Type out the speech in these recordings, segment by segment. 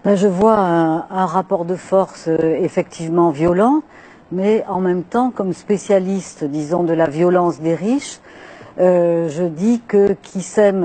Ben, je vois un rapport de force effectivement violent, mais en même temps, comme spécialiste, disons, de la violence des riches, je dis que qui sème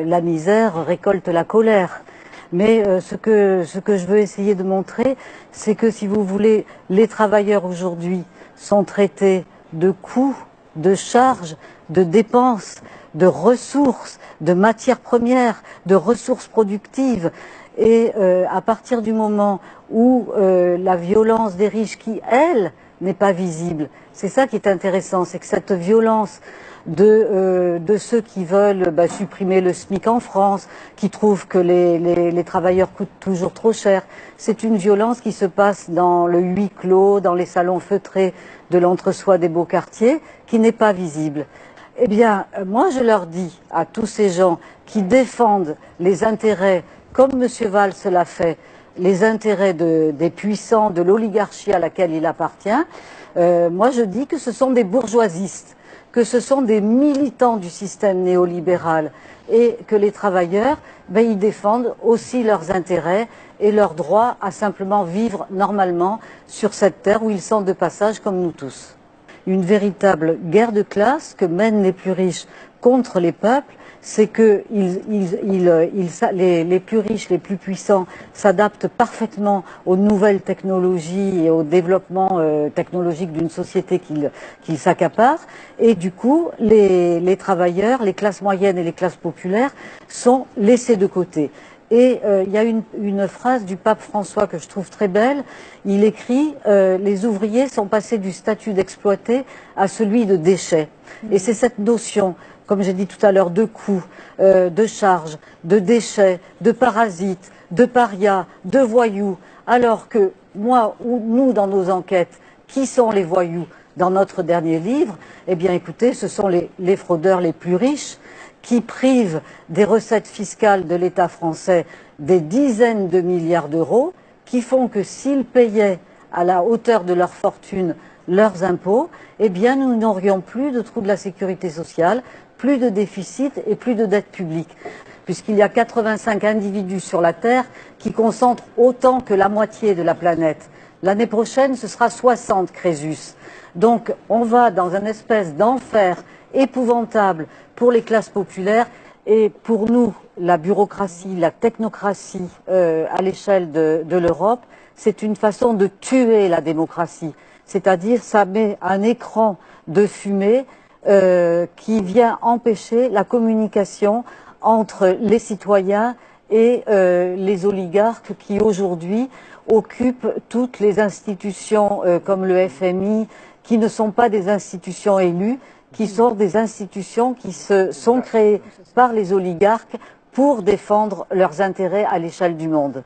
la misère récolte la colère. Mais ce que je veux essayer de montrer, c'est que si vous voulez, les travailleurs aujourd'hui sont traités de coûts, de charges, de dépenses, de ressources, de matières premières, de ressources productives. Et à partir du moment où la violence des riches, qui, elle, n'est pas visible, c'est ça qui est intéressant, c'est que cette violence de ceux qui veulent supprimer le SMIC en France, qui trouvent que les travailleurs coûtent toujours trop cher, c'est une violence qui se passe dans le huis clos, dans les salons feutrés de l'entre-soi des beaux quartiers, qui n'est pas visible. Eh bien, moi je leur dis à tous ces gens qui défendent les intérêts, comme M. Valls l'a fait, les intérêts des puissants, de l'oligarchie à laquelle il appartient, moi je dis que ce sont des bourgeoisistes, que ce sont des militants du système néolibéral et que les travailleurs, ils défendent aussi leurs intérêts et leur droit à simplement vivre normalement sur cette terre où ils sont de passage comme nous tous. Une véritable guerre de classe que mènent les plus riches contre les peuples, c'est que les plus riches, les plus puissants s'adaptent parfaitement aux nouvelles technologies et au développement technologique d'une société qu'ils s'accaparent. Et du coup, les travailleurs, les classes moyennes et les classes populaires sont laissés de côté. Et il y a une phrase du pape François que je trouve très belle. Il écrit les ouvriers sont passés du statut d'exploité à celui de déchet. Et c'est cette notion, comme j'ai dit tout à l'heure, de coût, de charge, de déchets, de parasites, de parias, de voyous. Alors que moi, ou nous, dans nos enquêtes, qui sont les voyous dans notre dernier livre? Eh bien, écoutez, ce sont les fraudeurs les plus riches, qui privent des recettes fiscales de l'État français des dizaines de milliards d'euros, qui font que s'ils payaient à la hauteur de leur fortune leurs impôts, eh bien nous n'aurions plus de trou de la sécurité sociale, plus de déficit et plus de dette publique. Puisqu'il y a 85 individus sur la Terre qui concentrent autant que la moitié de la planète. L'année prochaine, ce sera 60 Crésus. Donc on va dans une espèce d'enfer épouvantable pour les classes populaires et pour nous, la bureaucratie, la technocratie à l'échelle de l'Europe, c'est une façon de tuer la démocratie. C'est-à-dire, ça met un écran de fumée qui vient empêcher la communication entre les citoyens et les oligarques qui aujourd'hui occupent toutes les institutions comme le FMI, qui ne sont pas des institutions élues, qui sont des institutions qui sont créées par les oligarques pour défendre leurs intérêts à l'échelle du monde.